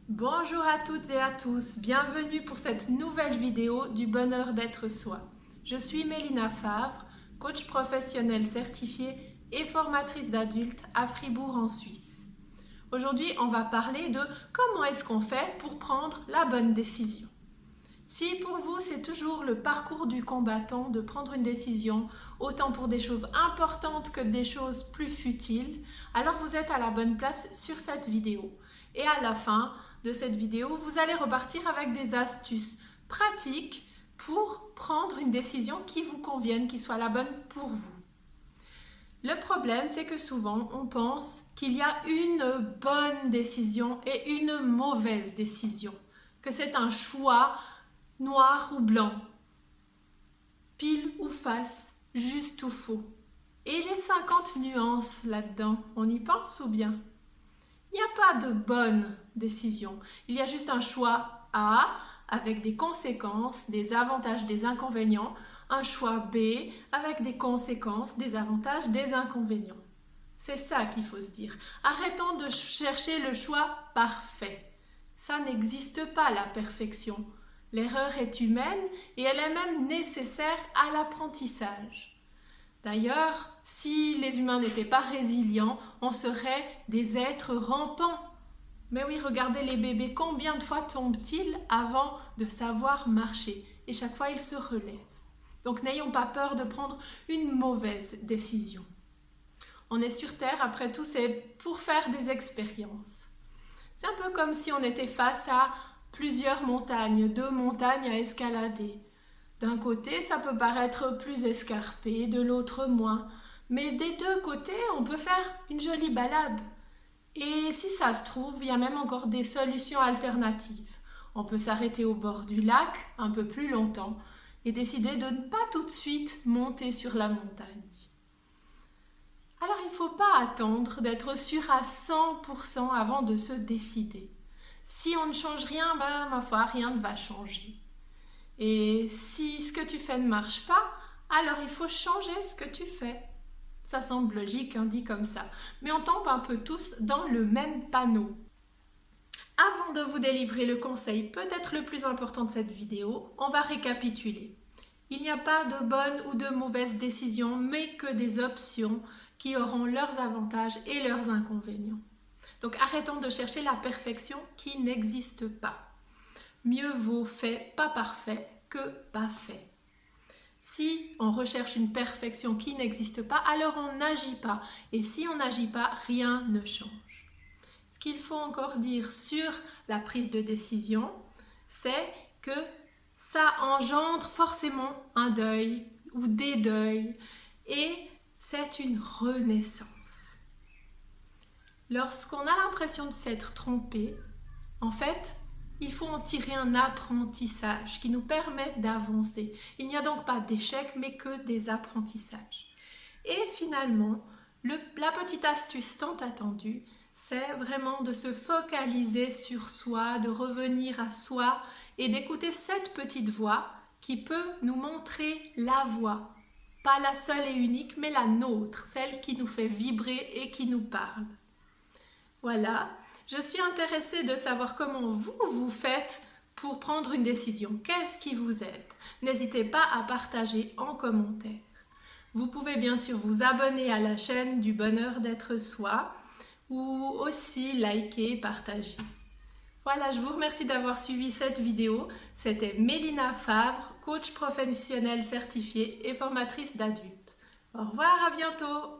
Bonjour à toutes et à tous, bienvenue pour cette nouvelle vidéo du bonheur d'être soi. Je suis Mélina Favre, coach professionnel certifiée et formatrice d'adultes à Fribourg en Suisse. Aujourd'hui, on va parler de comment est-ce qu'on fait pour prendre la bonne décision. Si pour vous c'est toujours le parcours du combattant de prendre une décision, autant pour des choses importantes que des choses plus futiles, alors vous êtes à la bonne place sur cette vidéo. Et à la fin de cette vidéo, vous allez repartir avec des astuces pratiques pour prendre une décision qui vous convienne, qui soit la bonne pour vous. Le problème, c'est que souvent, on pense qu'il y a une bonne décision et une mauvaise décision, que c'est un choix noir ou blanc, pile ou face, juste ou faux. Et les 50 nuances là-dedans, on y pense ou bien? Il n'y a pas de bonne décision. Il y a juste un choix A avec des conséquences, des avantages, des inconvénients. Un choix B avec des conséquences, des avantages, des inconvénients. C'est ça qu'il faut se dire. Arrêtons de chercher le choix parfait. Ça n'existe pas, la perfection. L'erreur est humaine et elle est même nécessaire à l'apprentissage. D'ailleurs, si les humains n'étaient pas résilients, on serait des êtres rampants. Mais oui, regardez les bébés, combien de fois tombent-ils avant de savoir marcher? Et chaque fois, ils se relèvent. Donc n'ayons pas peur de prendre une mauvaise décision. On est sur Terre, après tout, c'est pour faire des expériences. C'est un peu comme si on était face à plusieurs montagnes, 2 montagnes à escalader. D'un côté, ça peut paraître plus escarpé, de l'autre moins. Mais des deux côtés, on peut faire une jolie balade. Et si ça se trouve, il y a même encore des solutions alternatives. On peut s'arrêter au bord du lac un peu plus longtemps et décider de ne pas tout de suite monter sur la montagne. Alors il ne faut pas attendre d'être sûr à 100% avant de se décider. Si on ne change rien, ma foi, rien ne va changer. Et si ce que tu fais ne marche pas, alors il faut changer ce que tu fais. Ça semble logique, hein, dit comme ça. Mais on tombe un peu tous dans le même panneau. Avant de vous délivrer le conseil peut-être le plus important de cette vidéo, on va récapituler. Il n'y a pas de bonne ou de mauvaise décision, mais que des options qui auront leurs avantages et leurs inconvénients. Donc arrêtons de chercher la perfection qui n'existe pas. Mieux vaut fait, pas parfait, que pas fait. Si on recherche une perfection qui n'existe pas, alors on n'agit pas. Et si on n'agit pas, rien ne change. Ce qu'il faut encore dire sur la prise de décision, c'est que ça engendre forcément un deuil ou des deuils. Et c'est une renaissance. Lorsqu'on a l'impression de s'être trompé, en fait, il faut en tirer un apprentissage qui nous permette d'avancer. Il n'y a donc pas d'échec, mais que des apprentissages. Et finalement, la petite astuce tant attendue, c'est vraiment de se focaliser sur soi, de revenir à soi et d'écouter cette petite voix qui peut nous montrer la voie. Pas la seule et unique, mais la nôtre, celle qui nous fait vibrer et qui nous parle. Voilà, je suis intéressée de savoir comment vous faites pour prendre une décision. Qu'est-ce qui vous aide? N'hésitez pas à partager en commentaire. Vous pouvez bien sûr vous abonner à la chaîne du bonheur d'être soi ou aussi liker, partager. Voilà, je vous remercie d'avoir suivi cette vidéo. C'était Mélina Favre, coach professionnel certifiée et formatrice d'adultes. Au revoir, à bientôt!